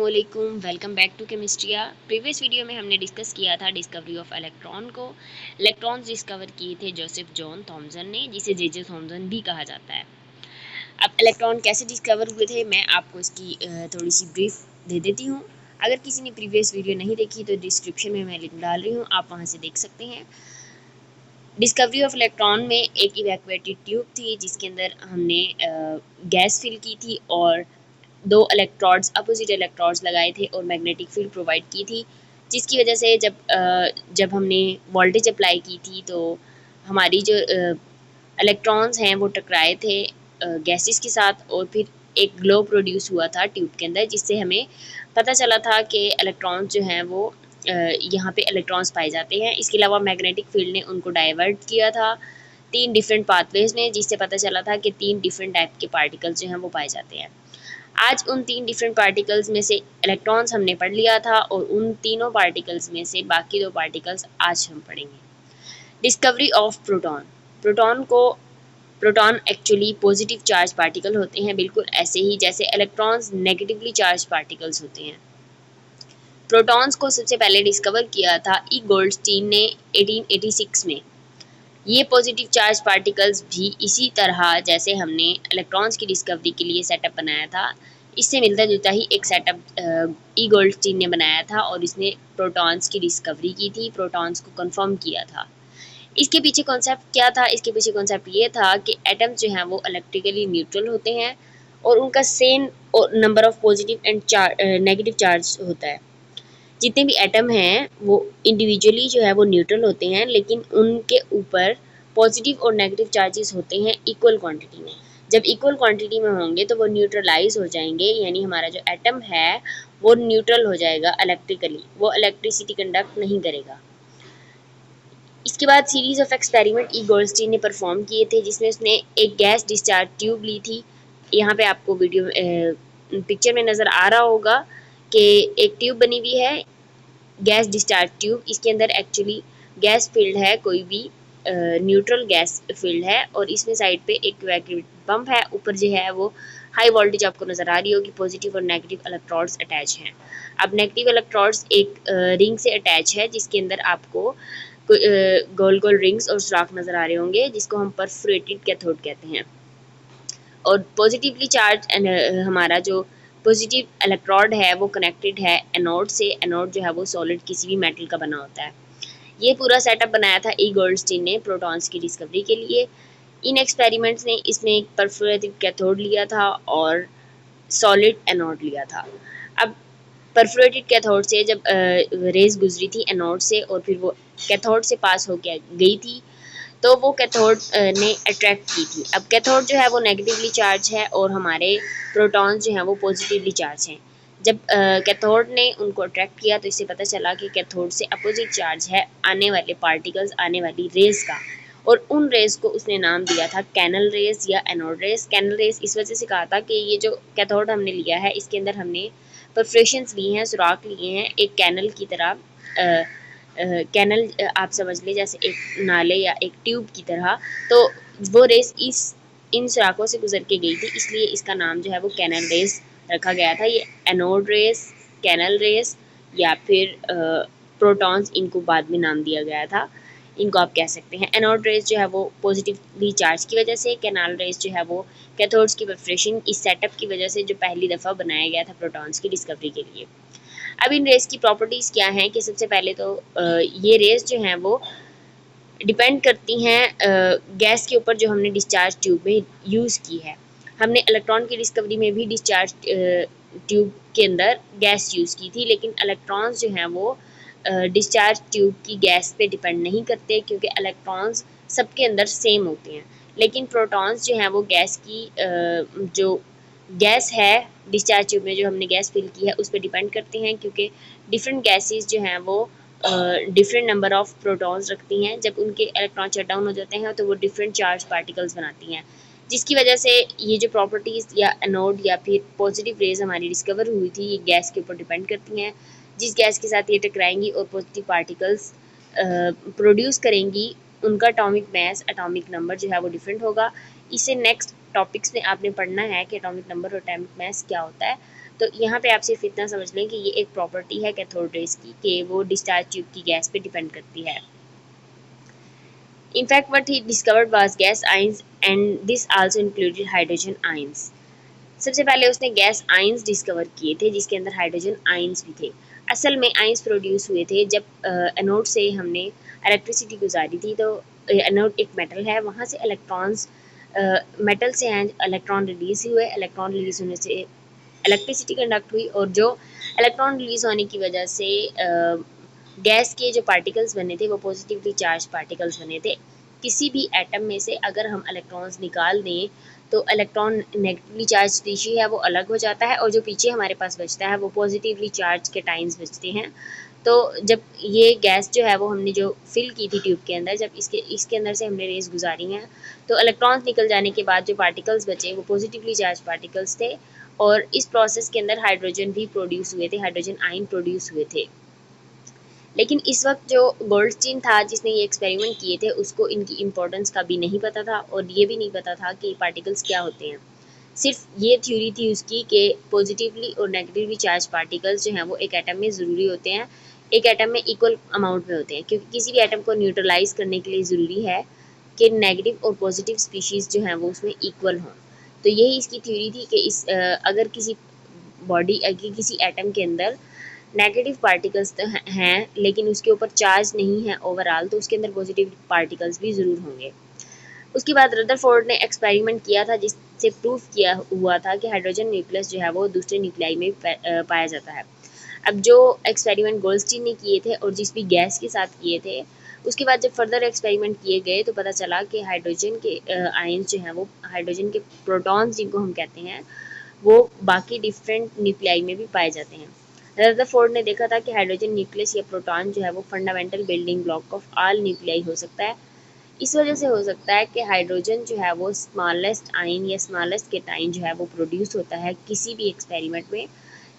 अस्सलामुअलैकुम, welcome back to Chemistria. Previous video में हमने डिस्कस किया था डिस्कवरी ऑफ इलेक्ट्रॉन को। इलेक्ट्रॉन्स डिस्कवर किए थे जोसेफ जॉन थॉमसन ने, जिसे जे थॉमसन भी कहा जाता है। अब इलेक्ट्रॉन कैसे डिस्कवर हुए थे, मैं आपको इसकी थोड़ी सी ब्रीफ दे देती हूँ। अगर किसी ने प्रीवियस वीडियो नहीं देखी तो डिस्क्रिप्शन में मैं लिंक डाल रही हूँ, आप वहाँ से देख सकते हैं। डिस्कवरी ऑफ इलेक्ट्रॉन में एक इवैक्यूएटेड ट्यूब थी जिसके अंदर हमने गैस फिल की थी और दो इलेक्ट्रोड्स अपोजिट इलेक्ट्रोड्स लगाए थे और मैग्नेटिक फील्ड प्रोवाइड की थी, जिसकी वजह से जब हमने वोल्टेज अप्लाई की थी तो हमारी जो इलेक्ट्रॉन्स हैं वो टकराए थे गैसेस के साथ और फिर एक ग्लो प्रोड्यूस हुआ था ट्यूब के अंदर, जिससे हमें पता चला था कि इलेक्ट्रॉन्स जो हैं वो यहाँ पे इलेक्ट्रॉन्स पाए जाते हैं। इसके अलावा मैग्नेटिक फील्ड ने उनको डाइवर्ट किया था 3 डिफरेंट पाथवेज ने, जिससे पता चला था कि 3 डिफरेंट टाइप के पार्टिकल्स जो हैं वो पाए जाते हैं। आज उन 3 डिफरेंट पार्टिकल्स में से इलेक्ट्रॉन्स हमने पढ़ लिया था और उन तीनों पार्टिकल्स में से बाकी 2 पार्टिकल्स आज हम पढ़ेंगे। Discovery of proton. Proton actually positive charge particle होते हैं, बिल्कुल ऐसे ही जैसे इलेक्ट्रॉन्स नेगेटिवली चार्ज पार्टिकल्स होते हैं। प्रोटॉन्स को सबसे पहले डिस्कवर किया था ई गोल्डस्टीन ने 1886 में। ये पॉजिटिव चार्ज पार्टिकल्स भी इसी तरह जैसे हमने इलेक्ट्रॉन्स की डिस्कवरी के लिए सेटअप बनाया था, इससे मिलता जुलता ही एक सेटअप ई गोल्डस्टीन ने बनाया था और इसने प्रोटॉन्स की डिस्कवरी की थी, प्रोटॉन्स को कंफर्म किया था। इसके पीछे कॉन्सेप्ट क्या था? इसके पीछे कॉन्सेप्ट ये था कि एटम्स जो हैं वो इलेक्ट्रिकली न्यूट्रल होते हैं और उनका same number of positive and negative charge होता है। जितने भी एटम हैं वो इंडिविजुअली जो है वो न्यूट्रल होते हैं, लेकिन उनके ऊपर पॉजिटिव और नेगेटिव चार्जेस होते हैं इक्वल क्वांटिटी में। जब इक्वल क्वांटिटी में होंगे तो वो न्यूट्रलाइज हो जाएंगे, यानी हमारा जो एटम है वो न्यूट्रल हो जाएगा इलेक्ट्रिकली, वो इलेक्ट्रिसिटी कंडक्ट नहीं करेगा। इसके बाद series of experiment E Goldstein ने परफॉर्म किए थे, जिसमें उसने एक गैस डिस्चार्ज ट्यूब ली थी। यहाँ पे आपको वीडियो पिक्चर में नज़र आ रहा होगा कि एक ट्यूब बनी हुई है, गैस डिस्चार्ज ट्यूब। इसके अंदर एक्चुअली गैस फील्ड है, कोई भी न्यूट्रल गैस फील्ड है और इसमें साइड पे एक वैक्यूम पंप है। ऊपर जो है वो हाई वोल्टेज आपको नज़र आ रही होगी, पॉजिटिव और नेगेटिव इलेक्ट्रोड्स अटैच हैं। अब नेगेटिव इलेक्ट्रोड्स एक रिंग से अटैच है जिसके अंदर आपको गोल गोल रिंग्स और सुराख नज़र आ रहे होंगे, जिसको हम परफोरेटेड कैथोड कहते हैं। और पॉजिटिवली चार्ज हमारा जो पॉजिटिव इलेक्ट्रोड है वो कनेक्टेड है एनोड से। एनोड जो है वो सॉलिड किसी भी मेटल का बना होता है। ये पूरा सेटअप बनाया था ई गोल्डस्टीन ने प्रोटॉन्स की डिस्कवरी के लिए। इन एक्सपेरिमेंट्स ने इसमें एक परफोरेटेड कैथोड लिया था और सॉलिड एनोड लिया था। अब परफोरेटेड कैथोड से जब रेज गुजरी थी एनोड से और फिर वो कैथोड से पास होकर गई थी तो वो कैथोड ने अट्रैक्ट की थी। अब कैथोड जो है वो नेगेटिवली चार्ज है और हमारे प्रोटॉन्स जो हैं वो पॉजिटिवली चार्ज हैं। जब कैथोड ने उनको अट्रैक्ट किया तो इससे पता चला कि कैथोड से अपोजिट चार्ज है आने वाले पार्टिकल्स, आने वाली रेज का, और उन रेज को उसने नाम दिया था कैनल रेज या एनोड रेज। कैनल रेज इस वजह से कहा था कि ये जो कैथोड हमने लिया है इसके अंदर हमने परफोरेशंस लिए हैं, सुराख लिए हैं, एक कैनल की तरह। कैनल आप समझ लें जैसे एक नाले या एक ट्यूब की तरह। तो वो रेस इन सुराखों से गुजर के गई थी, इसलिए इसका नाम जो है वो कैनल रेस रखा गया था। ये एनोड रेस, कैनल रेस या फिर प्रोटॉन्स, इनको बाद में नाम दिया गया था। इनको आप कह सकते हैं एनोड रेस जो है वो पॉजिटिवली चार्ज की वजह से, कैनल रेस जो है वो कैथोड्स की परफोरेशन इस सेटअप की वजह से जो पहली दफ़ा बनाया गया था प्रोटॉन्स की डिस्कवरी के लिए। अब इन रेस की प्रॉपर्टीज़ क्या हैं कि सबसे पहले तो ये रेस जो हैं वो डिपेंड करती हैं गैस के ऊपर जो हमने डिस्चार्ज ट्यूब में यूज़ की है। हमने इलेक्ट्रॉन की डिस्कवरी में भी डिस्चार्ज ट्यूब के अंदर गैस यूज़ की थी, लेकिन इलेक्ट्रॉन्स जो हैं वो डिस्चार्ज ट्यूब की गैस पे डिपेंड नहीं करते, क्योंकि इलेक्ट्रॉन्स सबके अंदर सेम होते हैं। लेकिन प्रोटॉन्स जो हैं वो गैस की जो गैस है डिस्चार्ज ट्यूब में जो हमने गैस फिल की है उस पर डिपेंड करते हैं, क्योंकि डिफरेंट गैसेस जो हैं वो डिफरेंट नंबर ऑफ प्रोटॉन्स रखती हैं। जब उनके इलेक्ट्रॉन शट डाउन हो जाते हैं तो वो डिफरेंट चार्ज पार्टिकल्स बनाती हैं, जिसकी वजह से ये जो प्रॉपर्टीज़ या एनोड या फिर पॉजिटिव रेज हमारी डिस्कवर हुई थी ये गैस के ऊपर डिपेंड करती हैं। जिस गैस के साथ ये टकराएंगी और पॉजिटिव पार्टिकल्स प्रोड्यूस करेंगी उनका एटॉमिक मास, एटॉमिक नंबर जो है वो डिफरेंट होगा। इससे नेक्स्ट टॉपिक्स में आपने पढ़ना है कि एटॉमिक नंबर और एटॉमिक मास क्या होता है। तो यहाँ पे आप सिर्फ इतना समझ लें कि ये एक प्रॉपर्टी है कैथोड रेज की कि वो डिस्चार्ज ट्यूब की गैस पे डिपेंड करती है। In fact, what he discovered was gas ions and this also included hydrogen ions. सबसे पहले उसने गैस आइंस डिस्कवर किए थे जिसके अंदर हाइड्रोजन आइंस भी थे। असल में आइंस प्रोड्यूस हुए थे जब एनोड से हमने इलेक्ट्रिसिटी गुजारी थी। तो एनोड एक मेटल है, वहाँ से इलेक्ट्रॉन्स मेटल से हैं, इलेक्ट्रॉन रिलीज हुए, इलेक्ट्रॉन रिलीज होने से इलेक्ट्रिसिटी कंडक्ट हुई और जो इलेक्ट्रॉन रिलीज होने की वजह से गैस के जो पार्टिकल्स बने थे वो पॉजिटिवली चार्ज पार्टिकल्स बने थे। किसी भी एटम में से अगर हम इलेक्ट्रॉन्स निकाल दें तो इलेक्ट्रॉन नेगेटिवली चार्ज स्पीशी है वो अलग हो जाता है और जो पीछे हमारे पास बचता है वो पॉजिटिवली चार्ज के टाइम्स बचते हैं। तो जब ये गैस जो है वो हमने जो फिल की थी ट्यूब के अंदर, जब इसके अंदर से हमने रेस गुजारी हैं तो इलेक्ट्रॉन्स निकल जाने के बाद जो पार्टिकल्स बचे वो पॉजिटिवली चार्ज पार्टिकल्स थे और इस प्रोसेस के अंदर हाइड्रोजन भी प्रोड्यूस हुए थे, हाइड्रोजन आयन प्रोड्यूस हुए थे। लेकिन इस वक्त जो गोल्डस्टीन था जिसने ये एक्सपेरिमेंट किए थे उसको इनकी इम्पोर्टेंस का भी नहीं पता था और ये भी नहीं पता था कि पार्टिकल्स क्या होते हैं। सिर्फ ये थ्योरी थी उसकी कि पॉजिटिवली और नेगेटिवली चार्ज पार्टिकल्स जो हैं वो एक एटम में ज़रूरी होते हैं, एक एटम में इक्वल अमाउंट में होते हैं, क्योंकि किसी भी एटम को न्यूट्रलाइज करने के लिए ज़रूरी है कि नेगेटिव और पॉजिटिव स्पीशीज़ जो हैं वो उसमें इक्वल हों। तो यही इसकी थ्योरी थी कि अगर किसी किसी एटम के अंदर नेगेटिव पार्टिकल्स तो हैं लेकिन उसके ऊपर चार्ज नहीं है ओवरऑल, तो उसके अंदर पॉजिटिव पार्टिकल्स भी ज़रूर होंगे। उसके बाद रदरफोर्ड ने एक्सपेरिमेंट किया था जिससे प्रूफ किया हुआ था कि हाइड्रोजन न्यूक्लियस जो है वो दूसरे न्यूक्लियाई में पाया जाता है। अब जो एक्सपेरिमेंट गोल्डस्टीन ने किए थे और जिस भी गैस के साथ किए थे, उसके बाद जब फर्दर एक्सपेरिमेंट किए गए तो पता चला कि हाइड्रोजन के आयंस जो हैं वो हाइड्रोजन के प्रोटॉन्स जिनको हम कहते हैं वो बाकी डिफरेंट न्यूक्लियाई में भी पाए जाते हैं। रदरफोर्ड ने देखा था कि हाइड्रोजन न्यूक्लियस या प्रोटॉन जो है वो fundamental building block of all nuclei हो सकता है। इस वजह से हो सकता है कि हाइड्रोजन जो है वो स्मॉलेस्ट आयन या स्मॉलेस्ट केटाइन जो है वो प्रोड्यूस होता है किसी भी एक्सपेरिमेंट में।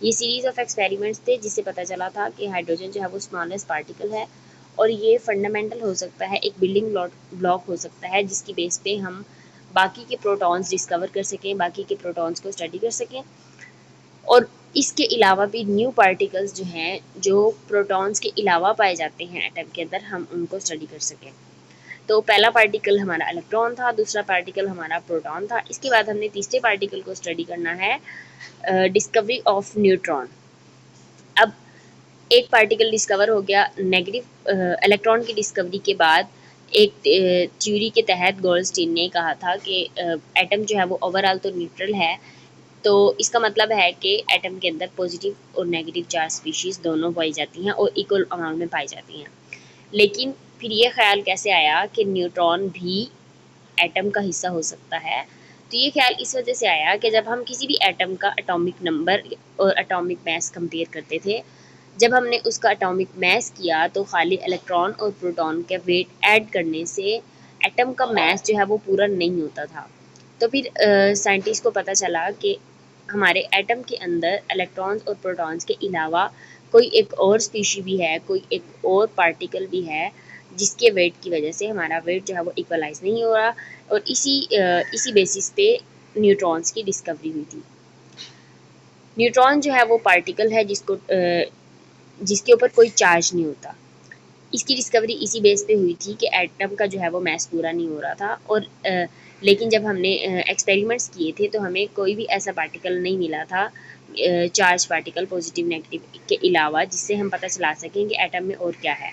ये सीरीज ऑफ एक्सपेरिमेंट्स थे जिससे पता चला था कि हाइड्रोजन जो है वो स्मॉलेस्ट पार्टिकल है और ये फंडामेंटल हो सकता है, एक बिल्डिंग ब्लॉक हो सकता है जिसकी बेस पे हम बाकी के प्रोटॉन्स डिस्कवर कर सकें, बाकी के प्रोटॉन्स को स्टडी कर सकें और इसके अलावा भी न्यू पार्टिकल्स जो हैं जो प्रोटॉन्स के अलावा पाए जाते हैं एटम के अंदर, हम उनको स्टडी कर सकें। तो पहला पार्टिकल हमारा इलेक्ट्रॉन था, दूसरा पार्टिकल हमारा प्रोटॉन था। इसके बाद हमने तीसरे पार्टिकल को स्टडी करना है, डिस्कवरी ऑफ न्यूट्रॉन। अब एक पार्टिकल डिस्कवर हो गया, नेगेटिव इलेक्ट्रॉन की डिस्कवरी के बाद एक थ्योरी के तहत गोल्डस्टीन ने कहा था कि एटम जो है वो ओवरऑल तो न्यूट्रल है, तो इसका मतलब है कि एटम के अंदर पॉजिटिव और नेगेटिव चार्ज स्पीशीज़ दोनों पाई जाती हैं और इक्वल अमाउंट में पाई जाती हैं। लेकिन फिर ये ख्याल कैसे आया कि न्यूट्रॉन भी एटम का हिस्सा हो सकता है? तो ये ख्याल इस वजह से आया कि जब हम किसी भी एटम का एटॉमिक नंबर और एटॉमिक मास कंपेयर करते थे, जब हमने उसका एटॉमिक मास किया तो खाली इलेक्ट्रॉन और प्रोटॉन के वेट ऐड करने से एटम का मास जो है वो पूरा नहीं होता था। तो फिर साइंटिस्ट को पता चला कि हमारे एटम के अंदर इलेक्ट्रॉन्स और प्रोटॉन्स के अलावा कोई एक और स्पीशी भी है, कोई एक और पार्टिकल भी है जिसके वेट की वजह से हमारा वेट जो है वो इक्वलाइज नहीं हो रहा और इसी बेसिस पे न्यूट्रॉन्स की डिस्कवरी हुई थी। न्यूट्रॉन जो है वो पार्टिकल है जिसके ऊपर कोई चार्ज नहीं होता। इसकी डिस्कवरी इसी बेस पे हुई थी कि एटम का जो है वो मास पूरा नहीं हो रहा था और लेकिन जब हमने एक्सपेरिमेंट्स किए थे तो हमें कोई भी ऐसा पार्टिकल नहीं मिला था, चार्ज पार्टिकल पॉजिटिव नेगेटिव के अलावा, जिससे हम पता चला सकें कि एटम में और क्या है।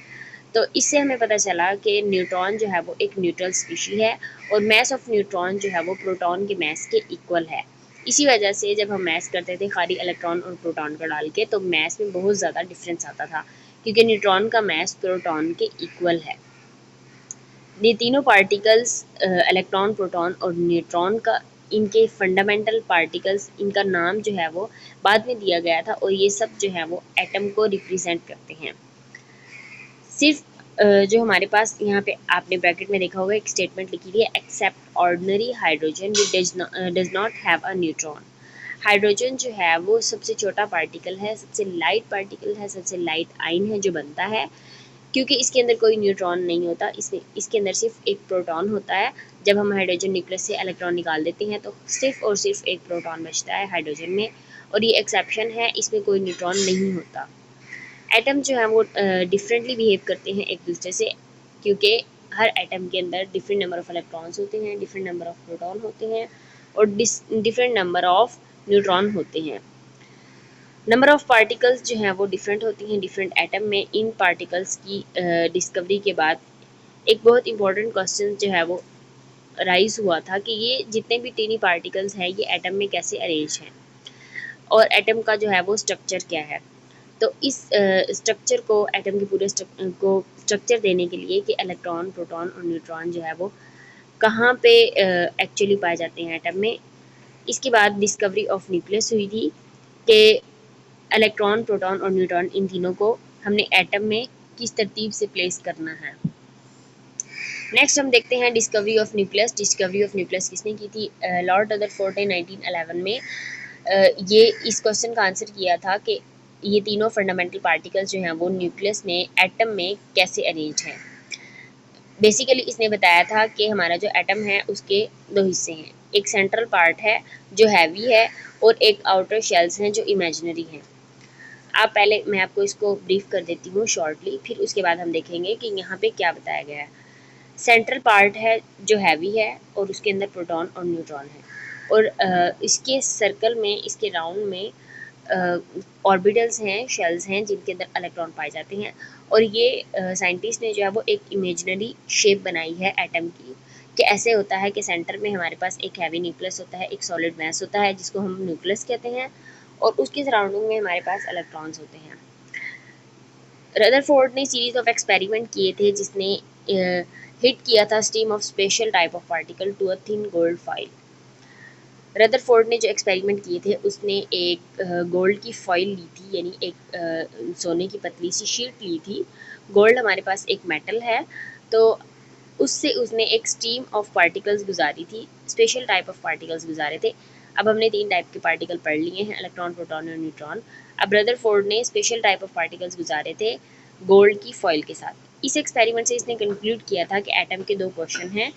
तो इससे हमें पता चला कि न्यूट्रॉन जो है वो एक न्यूट्रल स्पीशी है और मास ऑफ न्यूट्रॉन जो है वो प्रोटॉन के मास के इक्वल है। इसी वजह से जब हम मास करते थे खाली इलेक्ट्रॉन और प्रोटॉन का डाल के तो मास में बहुत ज़्यादा डिफरेंस आता था क्योंकि न्यूट्रॉन का मास प्रोटॉन के इक्वल है। ये तीनों पार्टिकल्स इलेक्ट्रॉन, प्रोटॉन और न्यूट्रॉन का, इनके फंडामेंटल पार्टिकल्स, इनका नाम जो है वो बाद में दिया गया था और ये सब जो है वो एटम को रिप्रेजेंट करते हैं। सिर्फ जो हमारे पास यहाँ पे आपने ब्रैकेट में देखा होगा एक स्टेटमेंट लिखी हुई है, except ordinary hydrogen does not have a neutron. Hydrogen जो है वो सबसे छोटा पार्टिकल है, सबसे लाइट पार्टिकल है, सबसे लाइट आयन है जो बनता है क्योंकि इसके अंदर कोई न्यूट्रॉन नहीं होता, इसके अंदर सिर्फ एक प्रोटॉन होता है। जब हम हाइड्रोजन न्यूक्लियस से इलेक्ट्रॉन निकाल देते हैं तो सिर्फ और सिर्फ एक प्रोटॉन बचता है हाइड्रोजन में और ये एक्सेप्शन है, इसमें कोई न्यूट्रॉन नहीं होता। एटम जो है वो डिफरेंटली बिहेव करते हैं एक दूसरे से, क्योंकि हर एटम के अंदर डिफरेंट नंबर ऑफ इलेक्ट्रॉन्स होते हैं, डिफरेंट नंबर ऑफ प्रोटॉन होते हैं और डिफरेंट नंबर ऑफ न्यूट्रॉन होते हैं। नंबर ऑफ पार्टिकल्स जो हैं वो डिफरेंट होती हैं डिफरेंट एटम में। इन पार्टिकल्स की डिस्कवरी के बाद एक बहुत इंपॉर्टेंट क्वेश्चन जो है वो राइज हुआ था कि ये जितने भी टीनी पार्टिकल्स हैं ये एटम में कैसे अरेंज हैं और एटम का जो है वो स्ट्रक्चर क्या है। तो इस स्ट्रक्चर को, एटम के पूरे को स्ट्रक्चर देने के लिए कि इलेक्ट्रॉन, प्रोटॉन और न्यूट्रॉन जो है वो कहाँ पे एक्चुअली पाए जाते हैं एटम में, इसके बाद डिस्कवरी ऑफ न्यूक्लियस हुई थी कि इलेक्ट्रॉन, प्रोटॉन और न्यूट्रॉन इन तीनों को हमने एटम में किस तरतीब से प्लेस करना है। नेक्स्ट हम देखते हैं discovery of nucleus. Discovery of nucleus किसने की थी? लॉर्ड रदरफोर्ड ने 1911 में ये इस क्वेश्चन का आंसर किया था कि ये तीनों फंडामेंटल पार्टिकल्स जो हैं वो न्यूक्लियस में, एटम में कैसे अरेंज हैं। बेसिकली इसने बताया था कि हमारा जो एटम है उसके दो हिस्से हैं, एक सेंट्रल पार्ट है जो हैवी है और एक आउटर शेल्स हैं जो इमेजिनरी हैं। आप पहले, मैं आपको इसको ब्रीफ कर देती हूँ शॉर्टली, फिर उसके बाद हम देखेंगे कि यहाँ पे क्या बताया गया है। सेंट्रल पार्ट है जो हैवी है और उसके अंदर प्रोटॉन और न्यूट्रॉन है और इसके सर्कल में, इसके राउंड में ऑर्बिटल्स हैं, शेल्स हैं जिनके अंदर इलेक्ट्रॉन पाए जाते हैं। और ये साइंटिस्ट ने जो है वो एक इमेजिनरी शेप बनाई है एटम की, कि ऐसे होता है कि सेंटर में हमारे पास एक हैवी न्यूक्लियस होता है, एक सॉलिड मैस होता है जिसको हम न्यूक्लियस कहते हैं और उसकी सराउंडिंग में हमारे पास इलेक्ट्रॉन्स होते हैं। रदरफोर्ड ने सीरीज ऑफ एक्सपेरिमेंट किए थे जिसने हिट किया था stream of special type of particle to a thin gold foil. Rutherford ने जो एक्सपेरिमेंट किए थे उसने एक गोल्ड की फॉइल ली थी, यानी एक सोने की पतली सी शीट ली थी। गोल्ड हमारे पास एक मेटल है, तो उससे उसने एक स्ट्रीम ऑफ पार्टिकल्स गुजारी थी, स्पेशल टाइप ऑफ पार्टिकल्स गुजारे थे। अब हमने 3 टाइप के पार्टिकल पढ़ लिए हैं, इलेक्ट्रॉन, प्रोटॉन और न्यूट्रॉन। अब रदरफोर्ड ने स्पेशल टाइप ऑफ पार्टिकल्स गुजारे थे गोल्ड की फॉइल के साथ। इस एक्सपेरिमेंट से इसने कंक्लूड किया था कि एटम के दो पोर्शन हैं,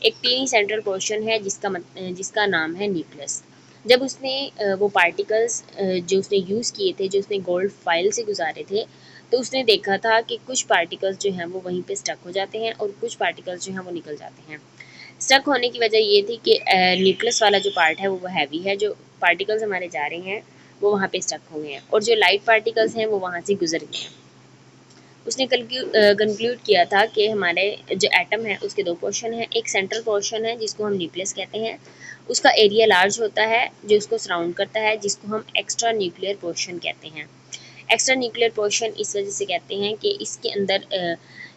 एक टीनी सेंट्रल पोर्शन है जिसका नाम है न्यूक्लियस। जब उसने वो पार्टिकल्स जो उसने यूज़ किए थे, जो उसने गोल्ड फाइल से गुजारे थे, तो उसने देखा था कि कुछ पार्टिकल्स जो हैं वो वहीं पे स्टक हो जाते हैं और कुछ पार्टिकल्स जो हैं वो निकल जाते हैं। स्टक होने की वजह ये थी कि न्यूक्लियस वाला जो पार्ट है वो हैवी है, जो पार्टिकल्स हमारे जा रहे हैं वो वहाँ पे स्टक हो गए हैं और जो लाइट पार्टिकल्स हैं वो वहाँ से गुजर गए हैं। उसने कंक्लूड किया था कि हमारे जो एटम है उसके दो पोर्शन हैं, एक सेंट्रल पोर्शन है जिसको हम न्यूक्लियस कहते हैं, उसका एरिया लार्ज होता है जो उसको सराउंड करता है, जिसको हम एक्स्ट्रा न्यूक्लियर पोर्शन कहते हैं। एक्स्ट्रा न्यूक्लियर पोर्शन इस वजह से कहते हैं कि इसके अंदर,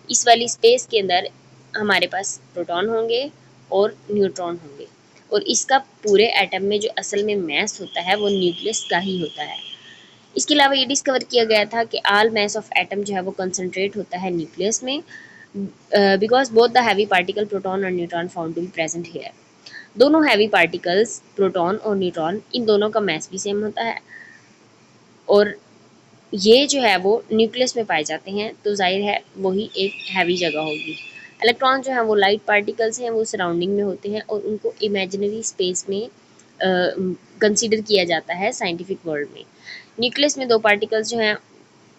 इस वाली स्पेस के अंदर हमारे पास प्रोटॉन होंगे और न्यूट्रॉन होंगे और इसका पूरे एटम में जो असल में मैस होता है वो न्यूक्लियस का ही होता है। इसके अलावा ये डिस्कवर किया गया था कि ऑल मैस ऑफ एटम जो है वो कंसनट्रेट होता है न्यूक्लियस में, because both the heavy particle proton और neutron found to be present here. दोनों हैवी पार्टिकल्स प्रोटॉन और न्यूट्रॉन, इन दोनों का मैस भी सेम होता है और ये जो है वो न्यूक्लियस में पाए जाते हैं, तो जाहिर है वही एक हैवी जगह होगी। इलेक्ट्रॉन जो है वो लाइट पार्टिकल्स हैं, वो सराउंडिंग में होते हैं और उनको इमेजिनरी स्पेस में कंसीडर किया जाता है साइंटिफिक वर्ल्ड में। न्यूक्लियस में दो पार्टिकल्स जो हैं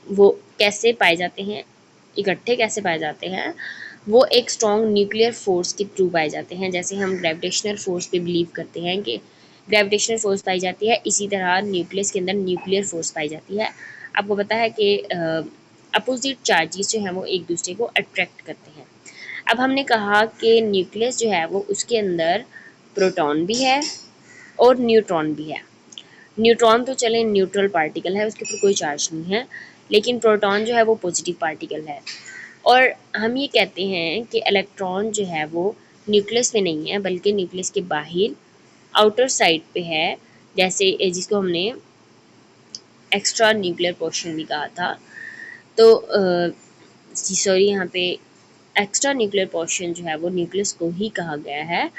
वो कैसे पाए जाते हैं, इकट्ठे कैसे पाए जाते हैं, वो एक स्ट्रॉन्ग न्यूक्लियर फोर्स के थ्रू पाए जाते हैं। जैसे हम ग्रेविटेशनल फोर्स पे बिलीव करते हैं कि ग्रेविटेशनल फोर्स पाई जाती है, इसी तरह न्यूक्लियस के अंदर न्यूक्लियर फोर्स पाई जाती है। आपको पता है कि अपोजिट चार्जेस जो हैं वो एक दूसरे को अट्रैक्ट करते हैं। अब हमने कहा कि न्यूक्लियस जो है वो उसके अंदर प्रोटॉन भी है और न्यूट्रॉन भी है। न्यूट्रॉन तो चले न्यूट्रल पार्टिकल है, उसके ऊपर कोई चार्ज नहीं है, लेकिन प्रोटॉन जो है वो पॉजिटिव पार्टिकल है। और हम ये कहते हैं कि इलेक्ट्रॉन जो है वो न्यूक्लियस में नहीं है बल्कि न्यूक्लियस के बाहर आउटर साइड पे है, जैसे जिसको हमने एक्स्ट्रा न्यूक्लियर पोर्शन भी कहा था। तो सॉरी, यहाँ पे एक्स्ट्रा न्यूक्लियर पोर्शन जो है वो न्यूक्लियस को ही कहा गया है।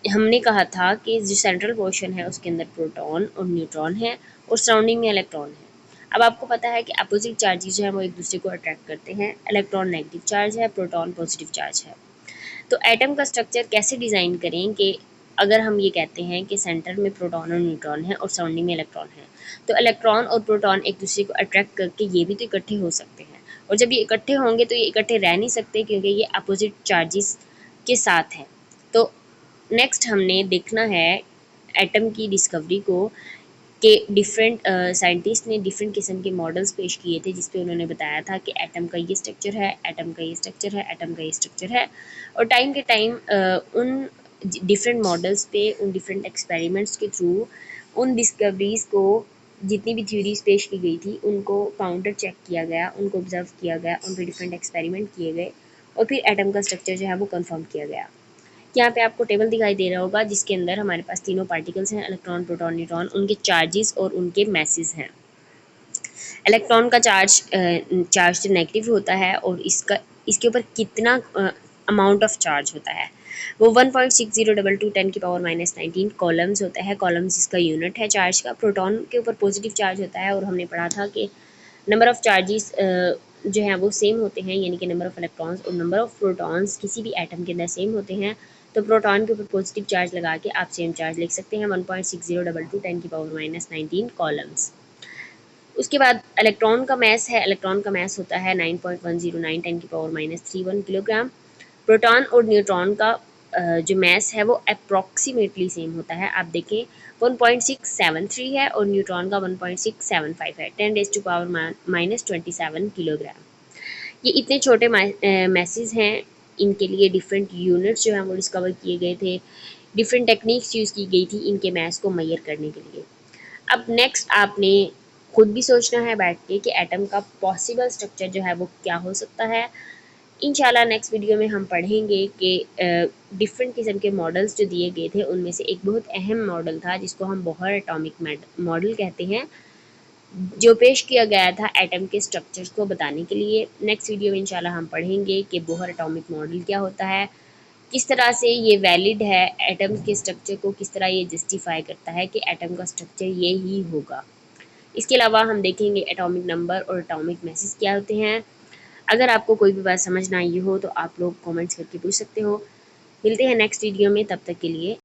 हमने कहा था कि जो सेंट्रल पोर्शन है उसके अंदर प्रोटॉन और न्यूट्रॉन है और सराउंडिंग में इलेक्ट्रॉन है। अब आपको पता है कि अपोजिट चार्जेस जो है वो एक दूसरे को अट्रैक्ट करते हैं। इलेक्ट्रॉन नेगेटिव चार्ज है, प्रोटॉन पॉजिटिव चार्ज है। तो एटम का स्ट्रक्चर कैसे डिज़ाइन करें कि अगर हम ये कहते हैं कि सेंटर में प्रोटॉन और न्यूट्रॉन है और सराउंडिंग में इलेक्ट्रॉन है, तो इलेक्ट्रॉन और प्रोटॉन एक दूसरे को अट्रैक्ट करके ये भी तो इकट्ठे हो सकते हैं, और जब ये इकट्ठे होंगे तो ये इकट्ठे रह नहीं सकते क्योंकि ये अपोजिट चार्जेस के साथ हैं। तो नेक्स्ट हमने देखना है एटम की डिस्कवरी को, कि डिफरेंट साइंटिस्ट ने डिफरेंट किस्म के मॉडल्स पेश किए थे जिस पे उन्होंने बताया था कि एटम का ये स्ट्रक्चर है, एटम का ये स्ट्रक्चर है, एटम का ये स्ट्रक्चर है। और टाइम के टाइम उन डिफरेंट मॉडल्स पे, उन डिफरेंट एक्सपेरिमेंट्स के थ्रू उन डिस्कवरीज़ को, जितनी भी थ्योरीज पेश की गई थी उनको काउंटर चेक किया गया, उनको ऑब्जर्व किया गया, उन पर डिफरेंट एक्सपेरिमेंट किए गए और फिर एटम का स्ट्रक्चर जो है वो कंफर्म किया गया। यहाँ पे आपको टेबल दिखाई दे रहा होगा जिसके अंदर हमारे पास तीनों पार्टिकल्स हैं, इलेक्ट्रॉन, प्रोटॉन, न्यूट्रॉन, उनके चार्जेस और उनके मैसेज हैं। इलेक्ट्रॉन का चार्ज तो नेगेटिव होता है और इसके ऊपर कितना अमाउंट ऑफ चार्ज होता है वो 1.6022 10⁻⁻19 कॉलम्स होता है। कॉलम्स इसका यूनिट है चार्ज का। प्रोटॉन के ऊपर पॉजिटिव चार्ज होता है और हमने पढ़ा था कि नंबर ऑफ चार्जेस जो हैं वो सेम होते हैं, यानी कि नंबर ऑफ इलेक्ट्रॉन्स और नंबर ऑफ प्रोटॉन्स किसी भी एटम के अंदर सेम होते हैं। तो प्रोटॉन के ऊपर पॉजिटिव चार्ज लगा के आप सेम चार्ज लिख सकते हैं 1.6022 10⁻⁻19 कॉलम्स। उसके बाद इलेक्ट्रॉन का मैस है, इलेक्ट्रॉन का मैस होता है 9.109 10⁻³ किलोग्राम। प्रोटॉन और न्यूट्रॉन का जो मैस है वो अप्रॉक्सीमेटली सेम होता है। आप देखें 1.673 है और न्यूट्रॉन का 1.675 है, 10⁻⁻27 किलोग्राम। ये इतने छोटे मैसेज हैं, इनके लिए डिफरेंट यूनिट्स जो हैं वो डिस्कवर किए गए थे, डिफरेंट टेक्निक्स यूज़ की गई थी इनके मैस को मेजर करने के लिए। अब नेक्स्ट आपने खुद भी सोचना है बैठ के कि एटम का पॉसिबल स्ट्रक्चर जो है वो क्या हो सकता है। इंशाल्लाह नेक्स्ट वीडियो में हम पढ़ेंगे कि डिफरेंट किस्म के मॉडल्स जो दिए गए थे उनमें से एक बहुत अहम मॉडल था जिसको हम बोहर एटॉमिक मॉडल कहते हैं, जो पेश किया गया था एटम के स्ट्रक्चर्स को बताने के लिए। नेक्स्ट वीडियो में इंशाल्लाह हम पढ़ेंगे कि बोहर एटॉमिक मॉडल क्या होता है, किस तरह से ये वैलिड है, एटम के स्ट्रक्चर को किस तरह ये जस्टिफाई करता है कि एटम का स्ट्रक्चर ये ही होगा। इसके अलावा हम देखेंगे एटॉमिक नंबर और एटॉमिक मैसेज क्या होते हैं। अगर आपको कोई भी बात समझ ना आई हो तो आप लोग कमेंट्स करके पूछ सकते हो। मिलते हैं नेक्स्ट वीडियो में, तब तक के लिए